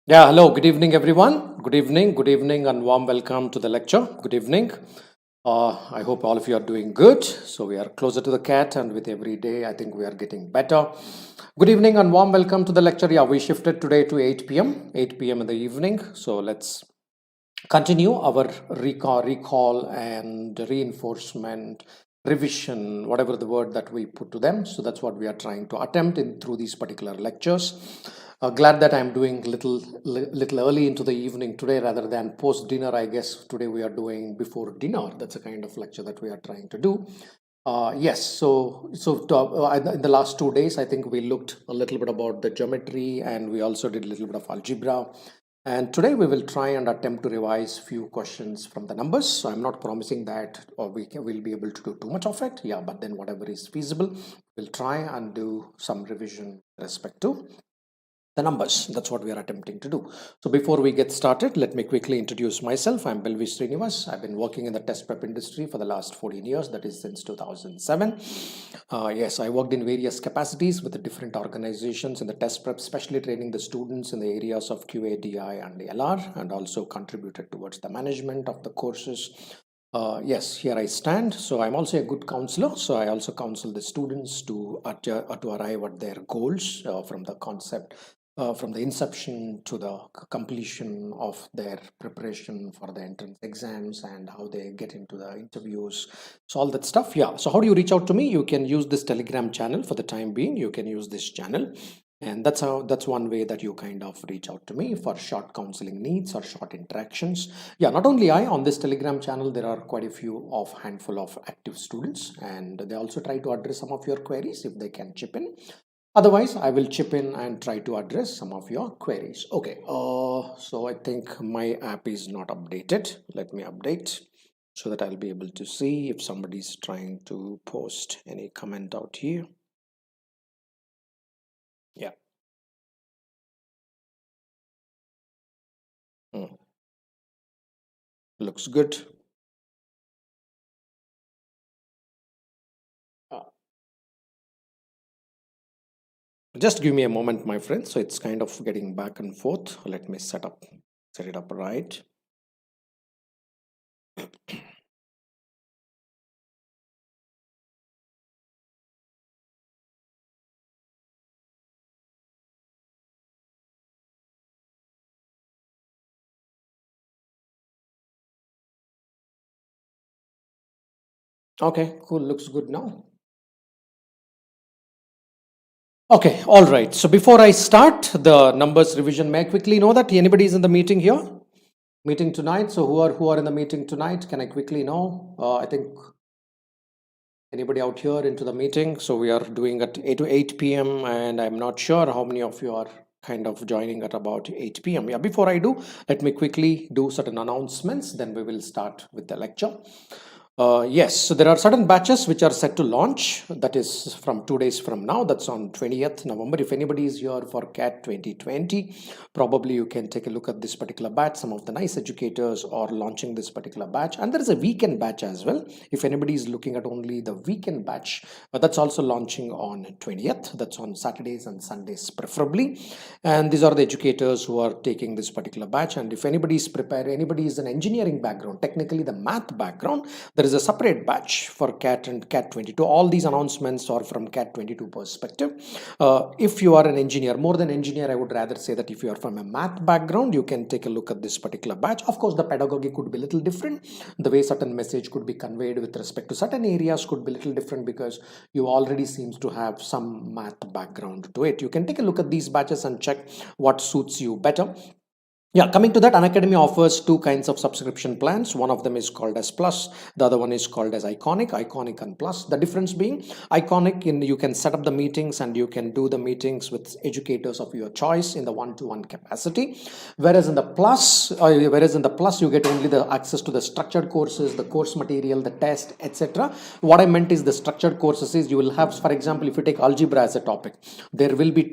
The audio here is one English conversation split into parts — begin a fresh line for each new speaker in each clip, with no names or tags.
Yeah, hello, good evening, everyone. Good evening, and warm welcome to the lecture. Good evening. I hope all of you are doing good. So, we are closer to the cat, and with every day, I think we are getting better. Good evening, and warm welcome to the lecture. Yeah, we shifted today to 8 p.m., 8 p.m. in the evening. So, let's continue our recall and reinforcement revision, whatever the word that we put to them. So that's what we are trying to attempt in through these particular lectures. Glad that I'm doing little early into the evening today rather than post dinner. I guess today we are doing before dinner. That's a kind of lecture that we are trying to do. Yes, in the last 2 days, I think we looked a little bit about the geometry and we also did a little bit of algebra. And today we will try and attempt to revise few questions from the numbers. So I'm not promising that or we'll be able to do too much of it. Yeah, but then whatever is feasible, we'll try and do some revision with respect to the numbers. That's what we are attempting to do. So before we get started, let me quickly introduce myself. I'm Belvi Srinivas. I've been working in the test prep industry for the last 14 years, that is since 2007. Yes, I worked in various capacities with the different organizations in the test prep, especially training the students in the areas of QA, DI, and LR, and also contributed towards the management of the courses. Yes, here I stand. So I'm also a good counselor. So I also counsel the students to arrive at their goals from the concept, from the inception to the completion of their preparation for the entrance exams and how they get into the interviews. So all that stuff. Yeah. So how do you reach out to me? You can use this Telegram channel for the time being. You can use this channel. And that's one way that you kind of reach out to me for short counseling needs or short interactions. Yeah, not only I, on this Telegram channel, there are quite a few of handful of active students, and they also try to address some of your queries if they can chip in. Otherwise, I will chip in and try to address some of your queries. Okay, so I think my app is not updated. Let me update so that I'll be able to see if somebody's trying to post any comment out here. Yeah. Looks good. Uh, Just give me a moment, my friend. So it's kind of getting back and forth. Let me set it up right. Okay, cool. Looks good now. Okay, all right. So before I start the numbers revision, may I quickly know that anybody is in the meeting here? Meeting tonight. So who are in the meeting tonight? Can I quickly know? I think anybody out here into the meeting. So we are doing at 8 p.m. and I'm not sure how many of you are kind of joining at about 8 p.m. Yeah, before I do, let me quickly do certain announcements. Then we will start with the lecture. Yes, so there are certain batches which are set to launch. That is from 2 days from now. That's on 20th November. If anybody is here for CAT 2020, probably you can take a look at this particular batch. Some of the nice educators are launching this particular batch. And there is a weekend batch as well. If anybody is looking at only the weekend batch, that's also launching on 20th. That's on Saturdays and Sundays preferably. And these are the educators who are taking this particular batch. And if anybody is prepared, anybody is an engineering background, technically the math background, there is a separate batch for CAT and CAT 22. All these announcements are from CAT 22 perspective. If you are an engineer, more than engineer, I would rather say that if you are from a math background, you can take a look at this particular batch. Of course, the pedagogy could be a little different. The way certain message could be conveyed with respect to certain areas could be a little different because you already seems to have some math background to it. You can take a look at these batches and check what suits you better. Yeah, coming to that, Unacademy offers two kinds of subscription plans. One of them is called as Plus, the other one is called as Iconic and Plus. The difference being, Iconic, you can set up the meetings and you can do the meetings with educators of your choice in the one-to-one capacity. Whereas in the Plus, you get only the access to the structured courses, the course material, the test, etc. What I meant is the structured courses is you will have, for example, if you take algebra as a topic, there will be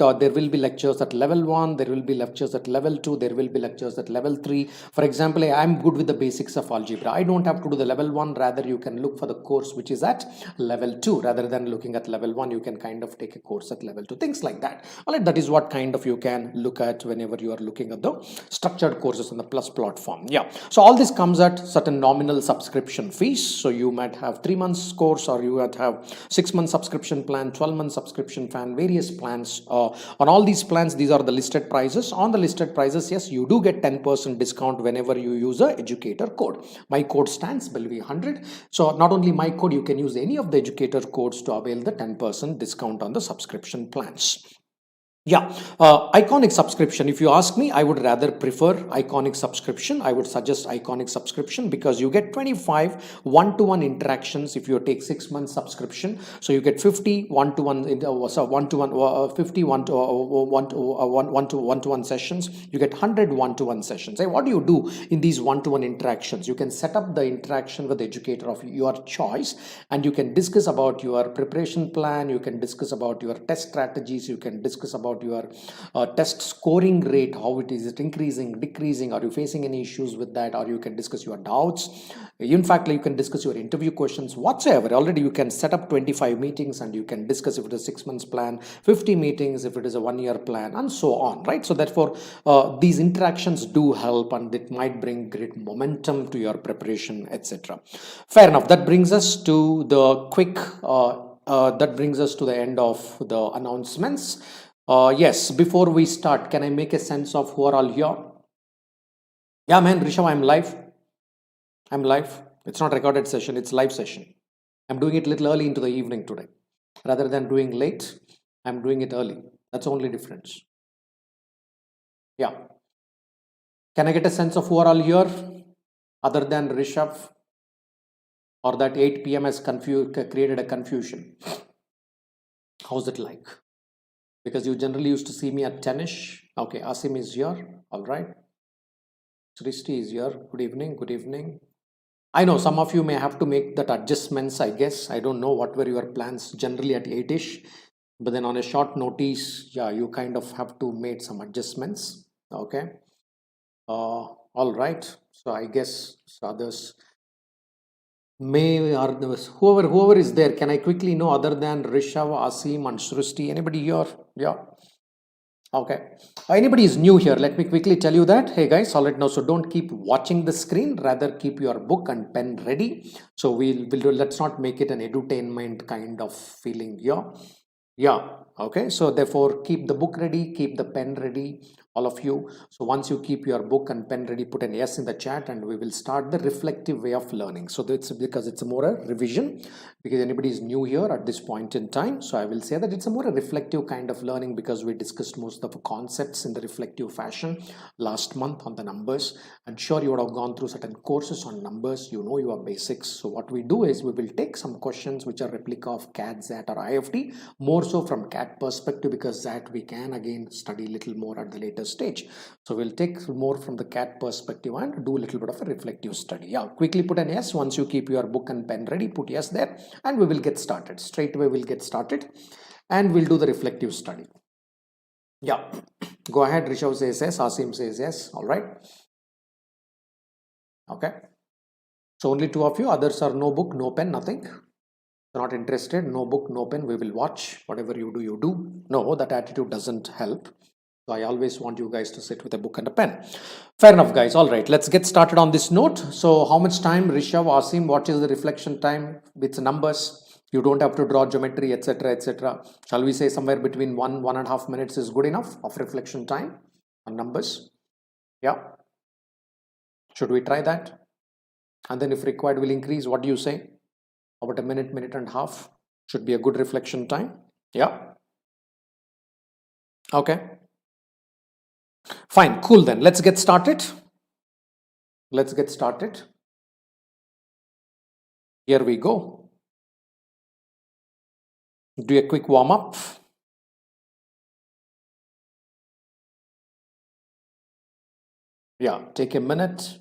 lectures at level 1, there will be lectures at level 2, there will be lectures at level 3. For example, I'm good with the basics of algebra. I don't have to do the level 1. Rather, you can look for the course which is at level 2. Rather than looking at level 1, you can kind of take a course at level 2. Things like that. All right, that is what kind of you can look at whenever you are looking at the structured courses on the plus platform. Yeah. So all this comes at certain nominal subscription fees. So you might have 3 months course, or you might have 6 month subscription plan, 12 month subscription plan, various plans. On all these plans, these are the listed prices. On the listed prices, yes, you do get 10% discount whenever you use a educator code. My code stands Belvi 100. So not only my code, you can use any of the educator codes to avail the 10% discount on the subscription plans. Yeah, iconic subscription. If you ask me, I would rather prefer iconic subscription. I would suggest iconic subscription because you get 25 one-to-one interactions if you take 6 months subscription. So you get 50 one-to-one, 50 one-to-one sessions. You get 100 one-to-one sessions. Hey, what do you do in these one-to-one interactions? You can set up the interaction with the educator of your choice, and you can discuss about your preparation plan. You can discuss about your test strategies. You can discuss about your test scoring rate, how it is increasing, decreasing, are you facing any issues with that, or you can discuss your doubts. In fact, you can discuss your interview questions whatsoever. Already you can set up 25 meetings, and you can discuss if it is 6 months plan, 50 meetings if it is a 1 year plan, and so on, right? So therefore these interactions do help, and it might bring great momentum to your preparation, etc. Fair enough. That brings us to the quick that brings us to the end of the announcements. Yes, before we start, can I make a sense of who are all here? Yeah, man, Rishabh, I'm live. I'm live. It's not recorded session, it's live session. I'm doing it a little early into the evening today. Rather than doing late, I'm doing it early. That's the only difference. Yeah. Can I get a sense of who are all here other than Rishabh? Or that 8 p.m. has created a confusion? How's it like? Because you generally used to see me at 10ish. Okay, Asim is here. All right. Srishti is here. Good evening. Good evening. I know some of you may have to make that adjustments, I guess. I don't know what were your plans generally at 8ish. But then on a short notice, yeah, you kind of have to make some adjustments. Okay. All right. So I guess others may, or whoever is there, can I quickly know other than Rishav, Asim and Srishti? Anybody here? Yeah. Okay. Anybody is new here, let me quickly tell you that. Hey guys, all right now. So don't keep watching the screen, rather keep your book and pen ready. So we'll do, let's not make it an edutainment kind of feeling here. Yeah. Okay. So therefore keep the book ready, keep the pen ready, all of you. So once you keep your book and pen ready, put an yes in the chat, and we will start the reflective way of learning. So that's because it's more a revision, because anybody is new here at this point in time. So I will say that it's a more a reflective kind of learning, because we discussed most of the concepts in the reflective fashion last month on the numbers. And sure, you would have gone through certain courses on numbers, you know your basics. So what we do is we will take some questions which are replica of CAT, ZAT or IIFT, more so from CAT perspective, because ZAT we can again study a little more at the later stage. So we'll take more from the CAT perspective and do a little bit of a reflective study. Yeah, quickly put an yes. Once you keep your book and pen ready, put yes there, and we will get started. Straight away we'll get started and we'll do the reflective study. Yeah, go ahead. Rishabh says yes, Asim says yes. All right. Okay. So only 2 of you, others are no book, no pen, nothing. Not interested, no book, no pen, we will watch. Whatever you do, you do. No, that attitude doesn't help. So I always want you guys to sit with a book and a pen. Fair enough, guys. All right, let's get started on this note. So how much time, Rishabh, Asim, what is the reflection time with numbers? You don't have to draw geometry, etc., etc. Shall we say somewhere between 1.5 minutes is good enough of reflection time on numbers? Yeah. Should we try that? And then if required, we'll increase. What do you say? About a minute, minute and a half should be a good reflection time. Yeah. Okay. Fine, cool then. Let's get started. Let's get started. Here we go. Do a quick warm up. Yeah, take a minute.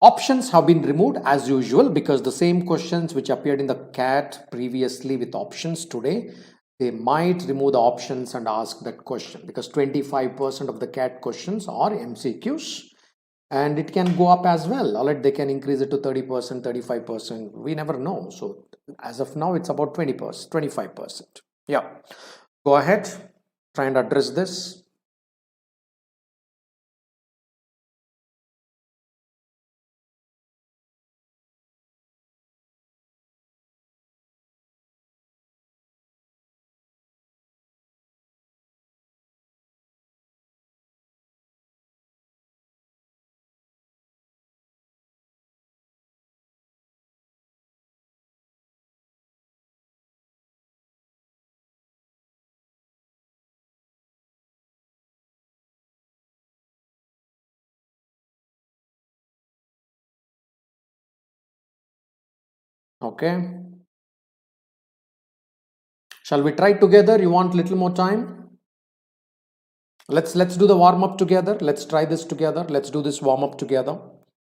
Options have been removed as usual, because the same questions which appeared in the CAT previously with options today, they might remove the options and ask that question, because 25% of the CAT questions are MCQs, and it can go up as well. All right, they can increase it to 30%, 35%. We never know. So as of now, it's about 20%, 25%. Yeah, go ahead, try and address this. Okay, shall we try together? You want little more time? Let's do the warm up together. Let's try this together. Let's do this warm up together.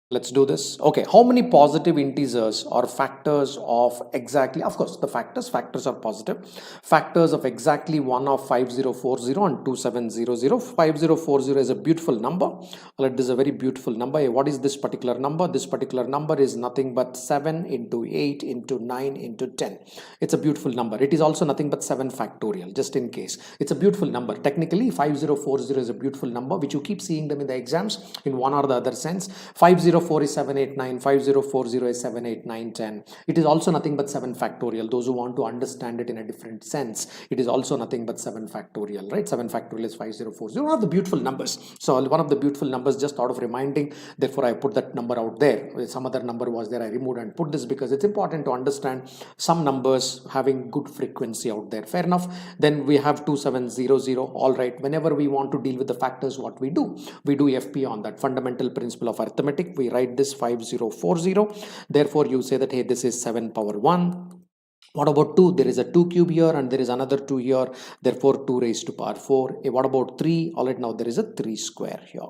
Let's do this. Okay, how many positive integers or factors of exactly, of course, the factors are positive. Factors of exactly 1 of 5040 and 2700. 5040 is a beautiful number. Well, it is a very beautiful number. What is this particular number? This particular number is nothing but 7 into 8 into 9 into 10. It's a beautiful number. It is also nothing but 7 factorial, just in case. It's a beautiful number. Technically, 5040 is a beautiful number, which you keep seeing them in the exams in one or the other sense. 5040 is 789, 5040 is 789, 10. It is also nothing but 7 factorial. Those who want to understand it in a different sense, it is also nothing but 7 factorial, right? 7 factorial is 5040. One of the beautiful numbers. So one of the beautiful numbers, just thought of reminding, therefore I put that number out there. Some other number was there, I removed and put this because it's important to understand some numbers having good frequency out there. Fair enough. Then we have 2700. All right, whenever we want to deal with the factors, what we do FP on that. Fundamental principle of arithmetic, we write this 5040. Therefore you say that, hey, this is 7 power 1. What about 2? There is a 2 cube here and there is another 2 here. Therefore 2 raised to power 4. What about 3? All right, now there is a 3 square here.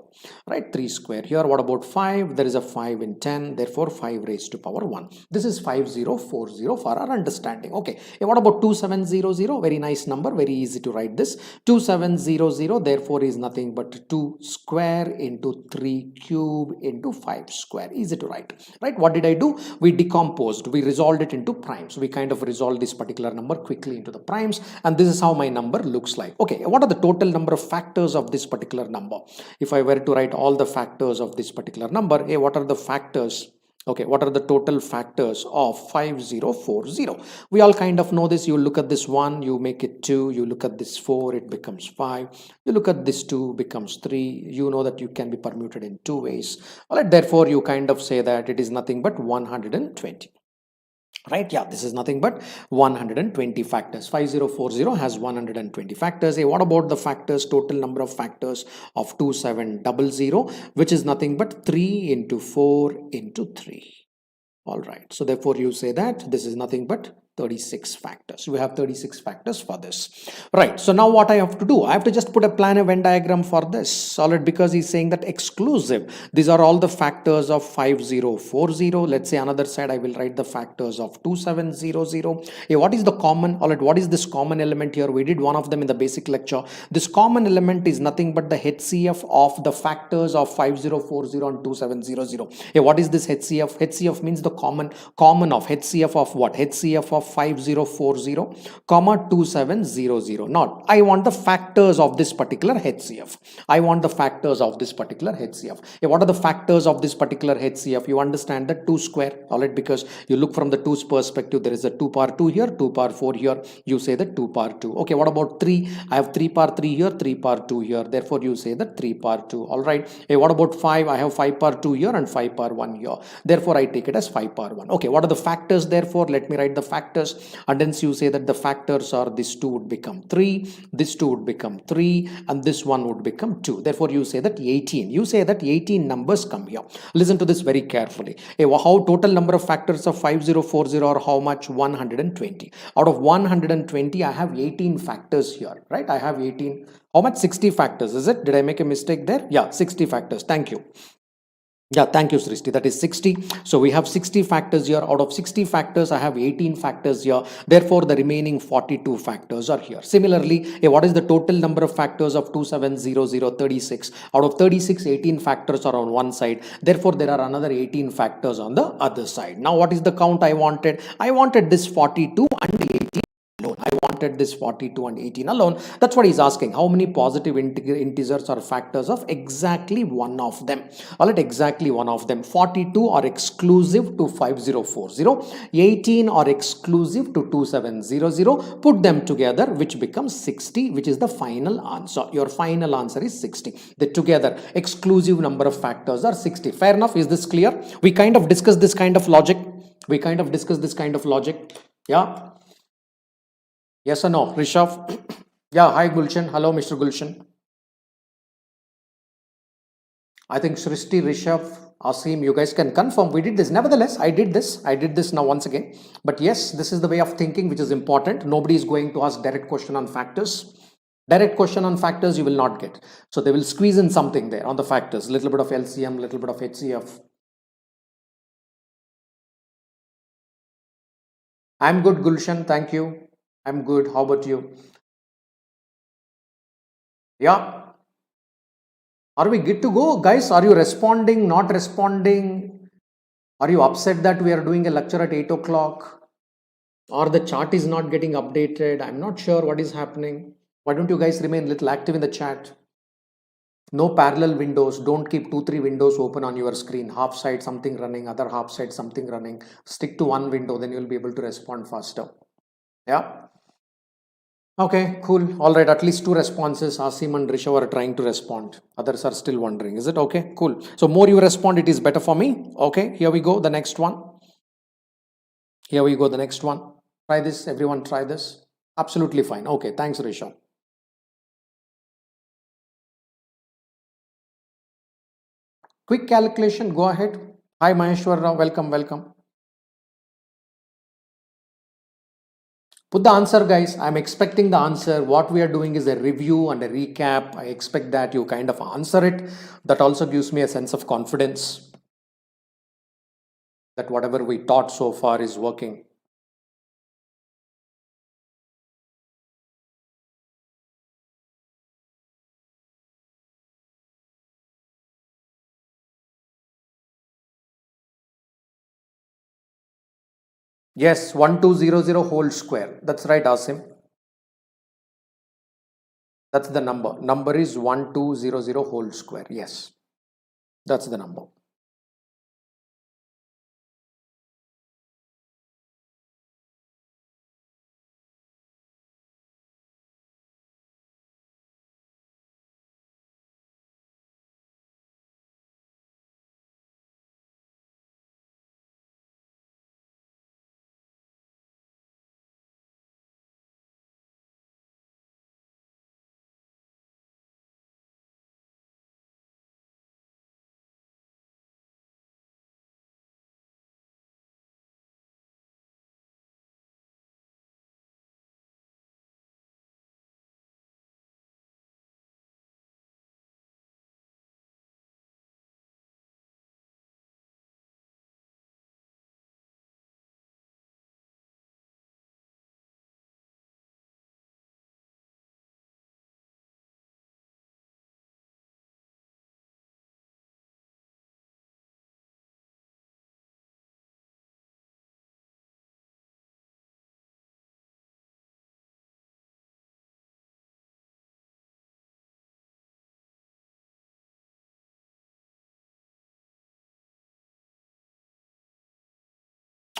Right, 3 square here. What about 5? There is a 5 in 10. Therefore 5 raised to power 1. This is 5040 for our understanding. Okay. What about 2700? Very nice number. Very easy to write this. 2700 therefore is nothing but 2 square into 3 cube into 5 square. Easy to write. Right. What did I do? We decomposed. We resolved it into primes. We kind of resolve this particular number quickly into the primes, and this is how my number looks like. Okay, what are the total number of factors of this particular number? If I were to write all the factors of this particular number, hey, what are the factors? Okay, what are the total factors of 5040? We all kind of know this. You look at this 1, you make it 2. You look at this 4, it becomes 5. You look at this 2, becomes 3. You know that you can be permuted in 2 ways. All right, therefore you kind of say that it is nothing but 120. Right, yeah, this is nothing but 120 factors. 5040 has 120 factors. Hey, what about the factors, total number of factors of 2700, which is nothing but 3 into 4 into 3. All right, so therefore you say that this is nothing but 36 factors. We have 36 factors for this. Right, so now what I have to do, I have to just put a plan, a Venn diagram for this. Solid, because he's saying that exclusive. These are all the factors of 5040. Let's say another side, I will write the factors of 2700. Hey, what is the common, all right, what is this common element here? We did one of them in the basic lecture. This common element is nothing but the HCF of the factors of 5040 and 2700. Hey, what is this HCF? HCF means the common of HCF of what? HCF of 5040 comma 2700. Not, I want the factors of this particular HCF. I want the factors of this particular HCF. What are the factors of this particular HCF? You understand that 2 square, all right, because you look from the 2's perspective. There is a 2 power 2 here, 2 power 4 here. You say that 2 power 2. Okay, what about 3? I have 3 power 3 here, 3 power 2 here. Therefore you say that 3 power 2. All right. Hey, what about 5? I have 5 power 2 here and 5 power 1 here. Therefore I take it as 5 power 1. Okay, what are the factors? Therefore let me write the factors, and then you say that the factors are this 2 would become 3, this 2 would become 3, and this 1 would become 2. Therefore you say that 18. You say that 18 numbers come here. Listen to this very carefully. Hey, how total number of factors of 5040 are how much? 120. Out of 120 I have 18 factors here, right? I have 18. How much? 60 factors, is it? Did I make a mistake there? Yeah, 60 factors. Thank you. Yeah, thank you, Srishti. That is 60. So we have 60 factors here. Out of 60 factors, I have 18 factors here. Therefore, the remaining 42 factors are here. Similarly, what is the total number of factors of 270036? Out of 36, 18 factors are on one side. Therefore, there are another 18 factors on the other side. Now, what is the count I wanted? I wanted this 42 and 18. I wanted this 42 and 18 alone. That's what he's asking. How many positive integers or factors of exactly one of them? All right, exactly one of them. 42 are exclusive to 5040. 18 are exclusive to 2700. Put them together, which becomes 60, which is the final answer. Your final answer is 60. The together exclusive number of factors are 60. Fair enough. Is this clear? We kind of discussed this kind of logic. Yeah. Yes or no, Rishabh? Yeah, hi Gulshan. Hello, Mr. Gulshan. I think Srishti, Rishabh, Asim, you guys can confirm we did this. Nevertheless, I did this now once again. But yes, this is the way of thinking which is important. Nobody is going to ask direct question on factors. Direct question on factors you will not get. So they will squeeze in something there on the factors. Little bit of LCM, little bit of HCF. I'm good, Gulshan. Thank you. I'm good. How about you? Yeah. Are we good to go? Guys, are you responding, not responding? Are you upset that we are doing a lecture at 8 o'clock? Or the chart is not getting updated? I'm not sure what is happening. Why don't you guys remain a little active in the chat? No parallel windows. Don't keep 2-3 windows open on your screen. Half side something running, other half side something running. Stick to one window, then you'll be able to respond faster. Yeah. Okay, cool. All right, at least 2 responses. Asim and Rishav are trying to respond. Others are still wondering. Is it okay? Cool. So more you respond, it is better for me. Okay, here we go. The next one. Here we go. The next one. Try this. Everyone try this. Absolutely fine. Okay, thanks, Rishav. Quick calculation. Go ahead. Hi, Maheshwar Rao. Welcome. Put the answer, guys. I'm expecting the answer. What we are doing is a review and a recap. I expect that you kind of answer it. That also gives me a sense of confidence that whatever we taught so far is working. Yes, 1200 whole square. That's right, Asim. That's the number. Number is 1200 whole square. Yes, that's the number.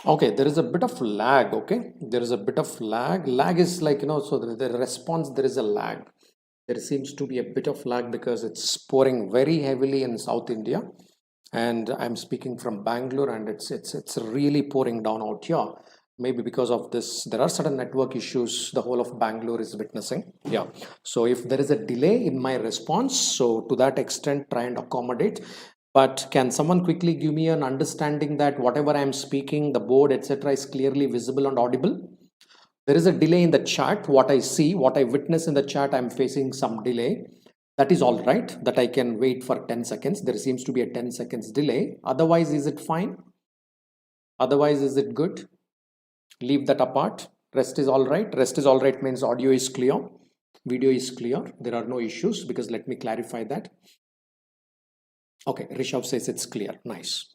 Okay, there is a bit of lag. Okay, there is a bit of lag. Lag is like, so the response, there is a lag. There seems to be a bit of lag because it's pouring very heavily in South India. And I'm speaking from Bangalore, and it's really pouring down out here. Maybe because of this, there are certain network issues the whole of Bangalore is witnessing. Yeah. So if there is a delay in my response, so to that extent, try and accommodate. But can someone quickly give me an understanding that whatever I'm speaking, the board, etc., is clearly visible and audible? There is a delay in the chat. What I see, what I witness in the chat, I'm facing some delay. That is all right, that I can wait for 10 seconds. There seems to be a 10 seconds delay. Otherwise, is it fine? Otherwise, is it good? Leave that apart. Rest is all right. Rest is all right means audio is clear. Video is clear. There are no issues, because let me clarify that. Okay, Rishabh says it's clear. Nice.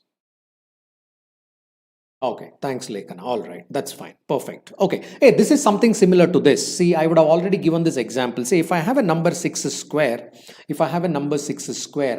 Okay, thanks, Lekhan. All right, that's fine. Perfect. Okay, hey, this is something similar to this. See, I would have already given this example. Say, if I have a number 6 square,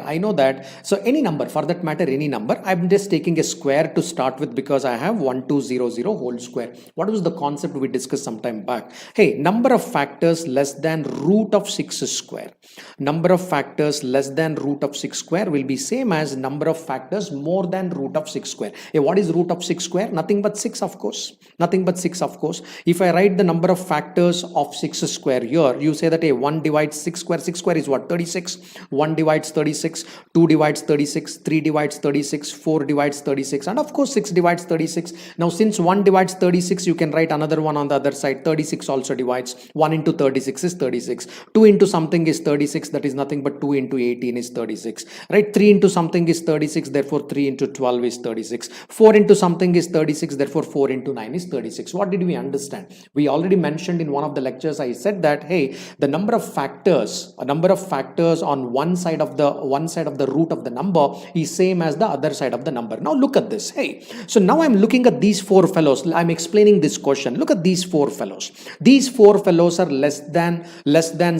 I know that. So any number, for that matter, any number, I'm just taking a square to start with, because I have 1200 whole square. What was the concept we discussed some time back? Hey, number of factors less than root of 6 square. Number of factors less than root of 6 square will be same as number of factors more than root of 6 square. Hey, what is root of 6 square? Nothing but 6, of course. Nothing but 6, of course. If I write the number of factors of 6 square here, you say that hey, 1 divides 6 square. 6 square is what? 36. 1 divides 36. 2 divides 36. 3 divides 36. 4 divides 36. And of course, 6 divides 36. Now, since 1 divides 36, you can write another one on the other side. 36 also divides. 1 into 36 is 36. 2 into something is 36. That is nothing but 2 into 18 is 36. Right? 3 into something is 36. Therefore, 3 into 12 is 36. 4 into something is 36. Therefore, 4 into 9 is 36. What did we understand? We already mentioned in one of the lectures, I said that, hey, the number of factors on one side of the root of the number is same as the other side of the number. Now look at this. Hey, so now I'm looking at these 4 fellows. I'm explaining this question. Look at these 4 fellows. These 4 fellows are less than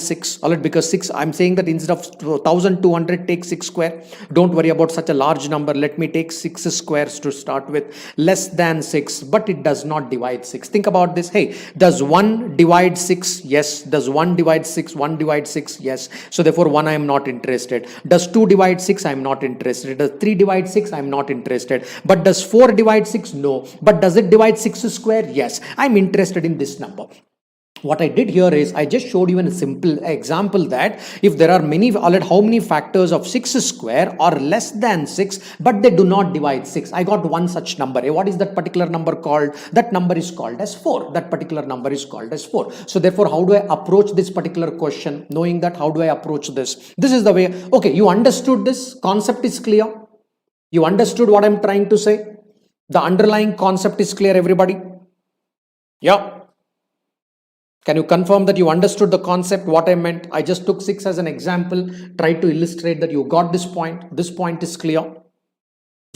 6. All right, because 6, I'm saying that instead of 1200, take 6 square. Don't worry about such a large number. Let me take 6 squares to start with. Less than 6, but it does not divide 6. Think about this. Hey, does 1 divide 6? Yes. Does 1 divide 6? 1 divide 6? Yes. So therefore 1 I am not interested. Does 2 divide 6? I am not interested. Does 3 divide 6? I am not interested. But does 4 divide 6? No. But does it divide 6 square? Yes. I am interested in this number. What I did here is I just showed you a simple example that if there are how many factors of 6 square are less than 6, but they do not divide 6. I got one such number. What is that particular number called? That number is called as 4. That particular number is called as 4. So therefore, how do I approach this particular question? Knowing that, how do I approach this? This is the way. Okay, you understood this concept is clear. You understood what I'm trying to say. The underlying concept is clear, everybody. Yeah. Can you confirm that you understood the concept, what I meant? I just took 6 as an example, tried to illustrate that you got this point. This point is clear.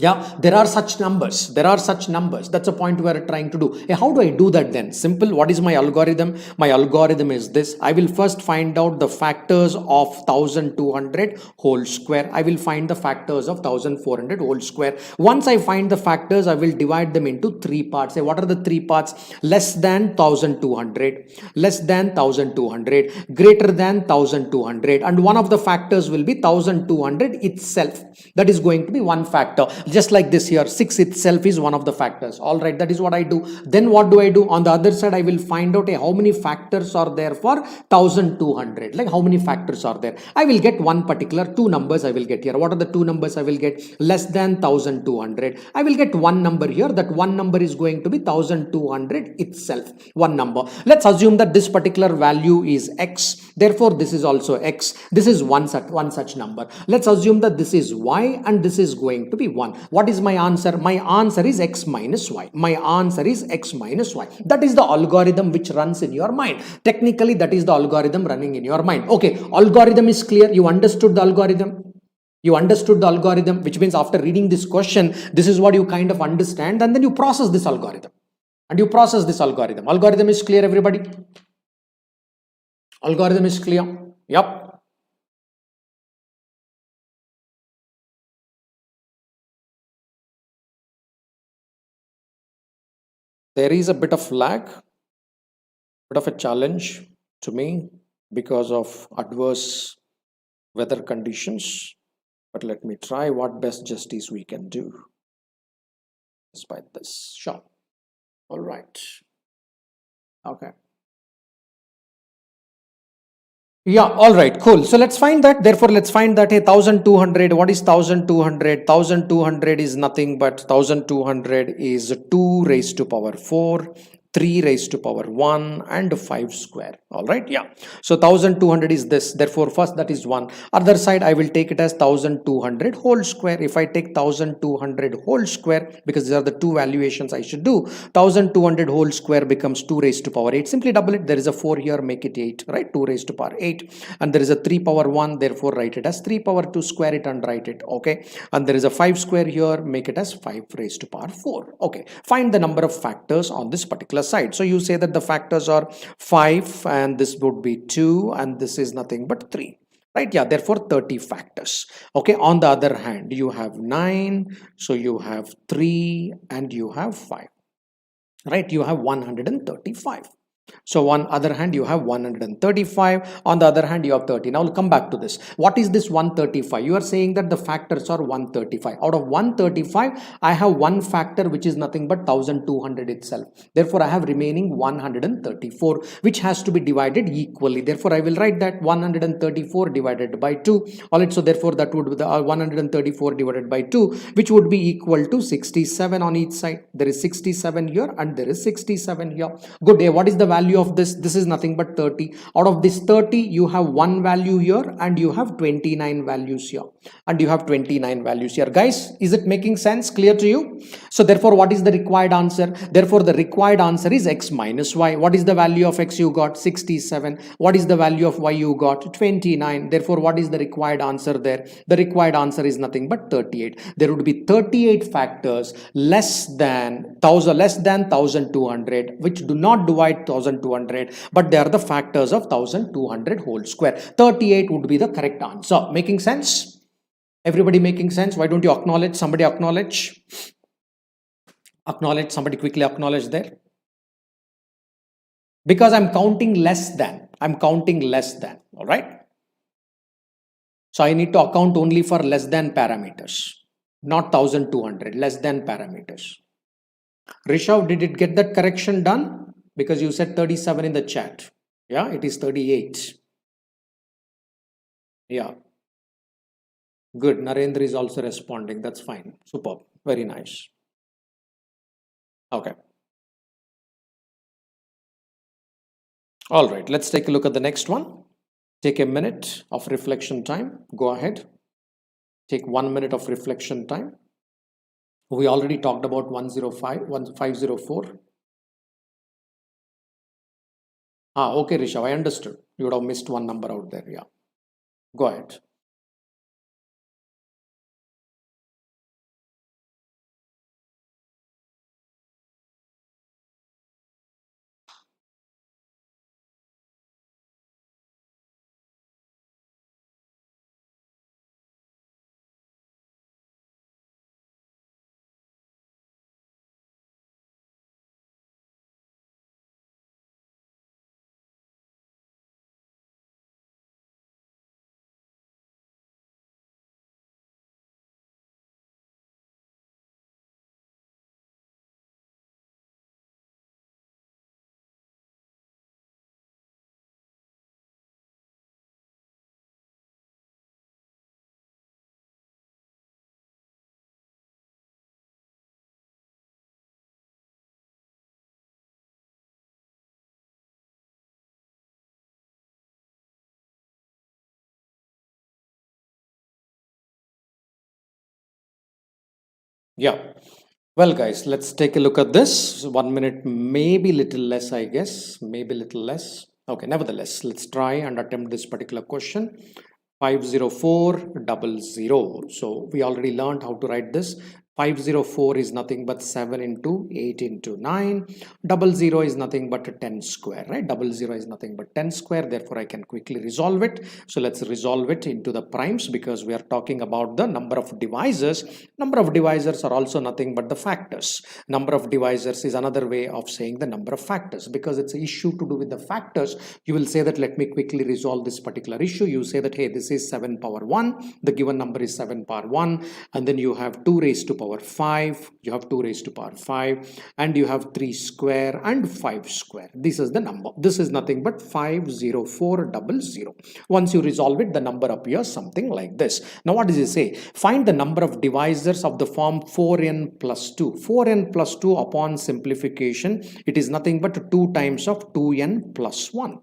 Yeah, there are such numbers. That's a point we are trying to do. Hey, how do I do that then? Simple. What is my algorithm? My algorithm is this. I will first find out the factors of 1200 whole square. I will find the factors of 1400 whole square. Once I find the factors, I will divide them into 3 parts. Say, what are the 3 parts? Less than 1200, less than 1200, greater than 1200. And one of the factors will be 1200 itself. That is going to be one factor. Just like this here, 6 itself is one of the factors. All right, that is what I do. Then what do I do? On the other side, I will find out how many factors are there for 1200. Like how many factors are there? I will get one particular 2 numbers I will get here. What are the 2 numbers I will get? Less than 1200. I will get one number here. That one number is going to be 1200 itself. One number. Let's assume that this particular value is x. Therefore, this is also x. This is one such number. Let's assume that this is y and this is going to be 1. What is my answer? My answer is x minus y. My answer is x minus y. That is the algorithm which runs in your mind. Technically, that is the algorithm running in your mind. Okay, algorithm is clear. You understood the algorithm. You understood the algorithm, which means after reading this question, this is what you kind of understand, and then you process this algorithm. Algorithm is clear, everybody? Algorithm is clear? Yep. There is a bit of lag, bit of a challenge to me because of adverse weather conditions, but let me try what best justice we can do despite this. Sure. All right. Okay. Yeah, all right, cool. So let's find that. Therefore, let's find that 1200. What is 1200? 1200 is nothing but 1200 is 2 raised to power 4 3 raised to power 1 and 5 square. All right, yeah. So 1200 is this, therefore first that is 1. Other side I will take it as 1200 whole square. If I take 1200 whole square, because these are the two valuations I should do, 1200 whole square becomes 2 raised to power 8. Simply double it. There is a 4 here, make it 8, right? 2 raised to power 8. And there is a 3 power 1, therefore write it as 3 power 2, square it and write it. Okay. And there is a 5 square here, make it as 5 raised to power 4. Okay. Find the number of factors on this particular side. So you say that the factors are 5 and this would be 2 and this is nothing but 3, right? Yeah, therefore 30 factors. Okay, on the other hand you have 9, so you have 3 and you have 5, right? You have 135. So on other hand you have 135, on the other hand you have 30. Now we'll come back to this. What is this 135? You are saying that the factors are 135. Out of 135 I have one factor which is nothing but 1200 itself. Therefore I have remaining 134, which has to be divided equally. Therefore I will write that 134 divided by 2. Alright, so therefore that would be the 134 divided by 2, which would be equal to 67 on each side. There is 67 here and there is 67 here. Good day. What is the value of this? This is nothing but 30. Out of this 30 you have one value here and you have 29 values here, and you have 29 values here. Guys, is it making sense? Clear to you? So therefore what is the required answer? Therefore the required answer is x minus y. What is the value of x? You got 67. What is the value of y? You got 29. Therefore what is the required answer there? The required answer is nothing but 38. There would be 38 factors less than 1200, which do not divide 1200, but they are the factors of 1200 whole square. 38 would be the correct answer. Making sense? Everybody making sense? Why don't you acknowledge? Somebody acknowledge. Acknowledge. Somebody quickly acknowledge there. Because I'm counting less than. I'm counting less than. All right. So I need to account only for less than parameters, not 1200, less than parameters. Rishav, did it get that correction done? Because you said 37 in the chat. Yeah, it is 38. Yeah. Good. Narendra is also responding. That's fine. Superb. Very nice. Okay. All right. Let's take a look at the next one. Take a minute of reflection time. Go ahead. Take 1 minute of reflection time. We already talked about 504. Okay, Rishav, I understood. You would have missed one number out there. Yeah. Go ahead. Yeah. Well, guys, let's take a look at this. 1 minute, maybe little less, I guess. Maybe little less. Okay, nevertheless, let's try and attempt this particular question. 50400. So we already learned how to write this. 504 is nothing but 7 into 8 into 9. 00 is nothing but a 10 square, right? 00 is nothing but 10 square. Therefore, I can quickly resolve it. So let's resolve it into the primes, because we are talking about the number of divisors. Number of divisors are also nothing but the factors. Number of divisors is another way of saying the number of factors. Because it's an issue to do with the factors, you will say that let me quickly resolve this particular issue. You say that, hey, this is 7 power 1. The given number is 7 power 1. And then you have 2 raised to power power 5, you have 2 raised to power 5, and you have 3 square and 5 square. This is the number. This is nothing but 50400. Once you resolve it, the number appears something like this. Now what does it say? Find the number of divisors of the form 4n plus 2. 4n plus 2 upon simplification, it is nothing but 2 times of 2n plus 1.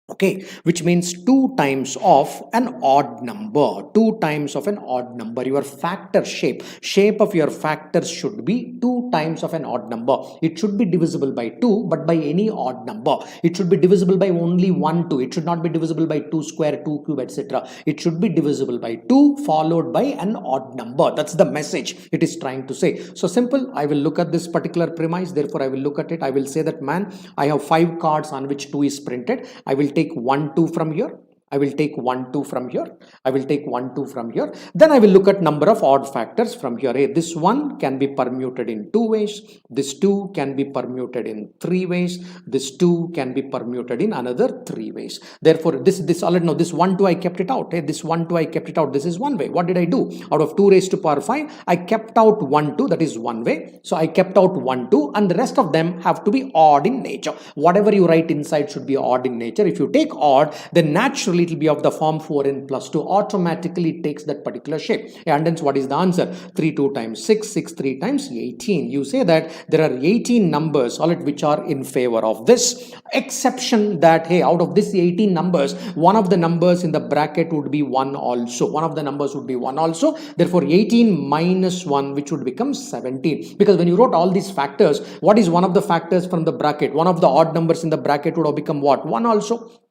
Okay, which means 2 times of an odd number. 2 times of an odd number. Your factor shape of your factors should be 2 times of an odd number. It should be divisible by 2, but by any odd number. It should be divisible by only 1, 2. It should not be divisible by 2 square, 2 cube, etc. It should be divisible by 2 followed by an odd number. That's the message it is trying to say. So simple. I will look at this particular premise. Therefore, I will look at it. I will say that, man, I have 5 cards on which 2 is printed. I will take 1, 2 from here. I will take 1, 2 from here. I will take 1, 2 from here. Then I will look at number of odd factors from here. Hey, this 1 can be permuted in 2 ways. This 2 can be permuted in 3 ways. This 2 can be permuted in another 3 ways. Therefore, this already know this 1, 2 I kept it out. Hey, this 1, 2 I kept it out. This is one way. What did I do? Out of 2 raised to power 5, I kept out 1, 2. That is one way. So I kept out 1, 2, and the rest of them have to be odd in nature. Whatever you write inside should be odd in nature. If you take odd, then naturally it will be of the form 4n plus 2. Automatically it takes that particular shape. And hence what is the answer? 3 2 times 6, 6 3 times 18. You say that there are 18 numbers, all which are in favor of this, exception that, hey, out of this 18 numbers, one of the numbers in the bracket would be 1 also. One of the numbers would be 1 also. Therefore 18 minus 1, which would become 17. Because when you wrote all these factors, what is one of the factors from the bracket? One of the odd numbers in the bracket would have become what? 1 also.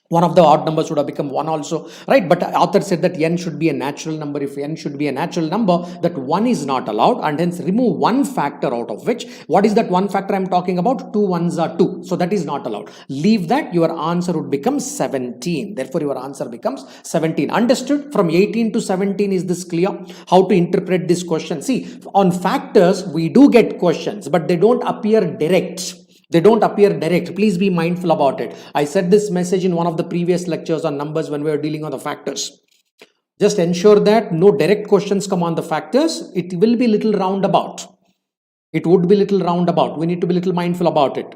One of the odd numbers would have become 1 also, right? But author said that n should be a natural number. If n should be a natural number, that 1 is not allowed, and hence remove one factor out of which, what is that one factor I'm talking about? 2 ones are 2. So that is not allowed. Leave that, your answer would become 17. Therefore, your answer becomes 17. Understood? From 18 to 17, is this clear? How to interpret this question? See, on factors, we do get questions, but they don't appear direct. They don't appear direct. Please be mindful about it. I said this message in one of the previous lectures on numbers when we were dealing on the factors. Just ensure that no direct questions come on the factors. It will be little roundabout. It would be little roundabout. We need to be little mindful about it.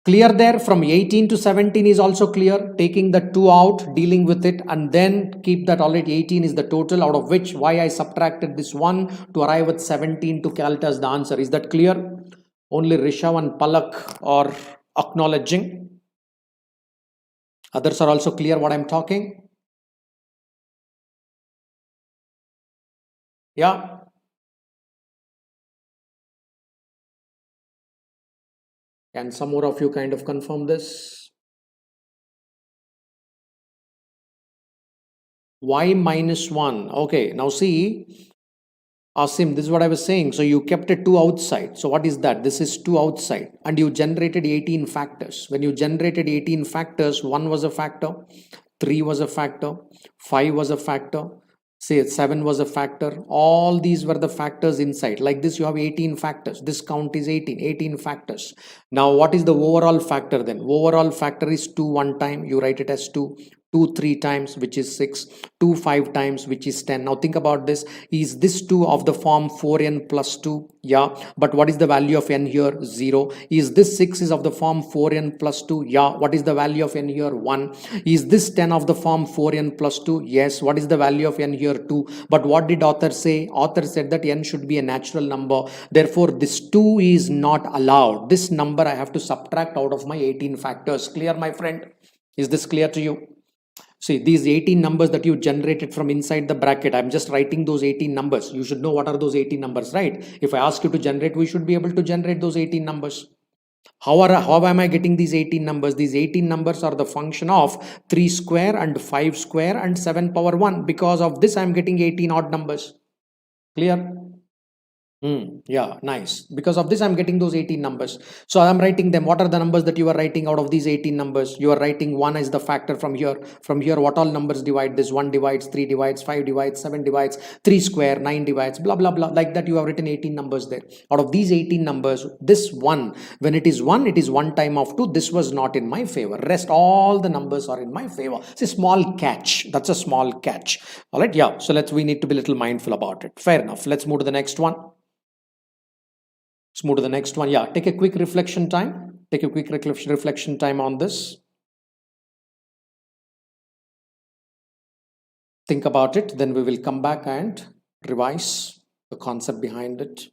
Clear there? From 18 to 17 is also clear. Taking the 2 out, dealing with it, and then keep that already 18 is the total, out of which why I subtracted this 1 to arrive at 17 to calculate as the answer. Is that clear? Only Rishav and Palak are acknowledging. Others are also clear what I'm talking. Yeah. Can some more of you kind of confirm this? Y minus 1. Okay, now see. Asim, this is what I was saying. So you kept it 2 outside. So what is that? This is 2 outside. And you generated 18 factors. When you generated 18 factors, 1 was a factor, 3 was a factor, 5 was a factor, say 7 was a factor. All these were the factors inside. Like this, you have 18 factors. This count is 18 factors. Now, what is the overall factor then? Overall factor is 2 one time. You write it as 2. 2 3 times, which is 6, 2 5 times, which is 10. Now think about this. Is this 2 of the form 4n plus 2? Yeah. But what is the value of n here? 0. Is this 6 is of the form 4n plus 2? Yeah. What is the value of n here? 1. Is this 10 of the form 4n plus 2? Yes. What is the value of n here? 2. But what did author say? Author said that n should be a natural number. Therefore, this 2 is not allowed. This number I have to subtract out of my 18 factors. Clear, my friend? Is this clear to you? See, these 18 numbers that you generated from inside the bracket, I'm just writing those 18 numbers. You should know what are those 18 numbers, right? If I ask you to generate, we should be able to generate those 18 numbers. How am I getting these 18 numbers? These 18 numbers are the function of 3 square and 5 square and 7 power 1. Because of this, I'm getting 18 odd numbers. Clear? Yeah, nice. Because of this, I'm getting those 18 numbers. So I'm writing them. What are the numbers that you are writing out of these 18 numbers? You are writing 1 as the factor from here. From here, what all numbers divide this? 1 divides, 3 divides, 5 divides, 7 divides, 3 square, 9 divides, blah, blah, blah. Like that, you have written 18 numbers there. Out of these 18 numbers, this 1, when it is 1, it is 1 time of 2. This was not in my favor. Rest, all the numbers are in my favor. It's a small catch. That's a small catch. All right. Yeah. So we need to be a little mindful about it. Fair enough. Let's move to the next one. Let's move to the next one. Yeah, take a quick reflection time. Take a quick reflection time on this. Think about it. Then we will come back and revise the concept behind it.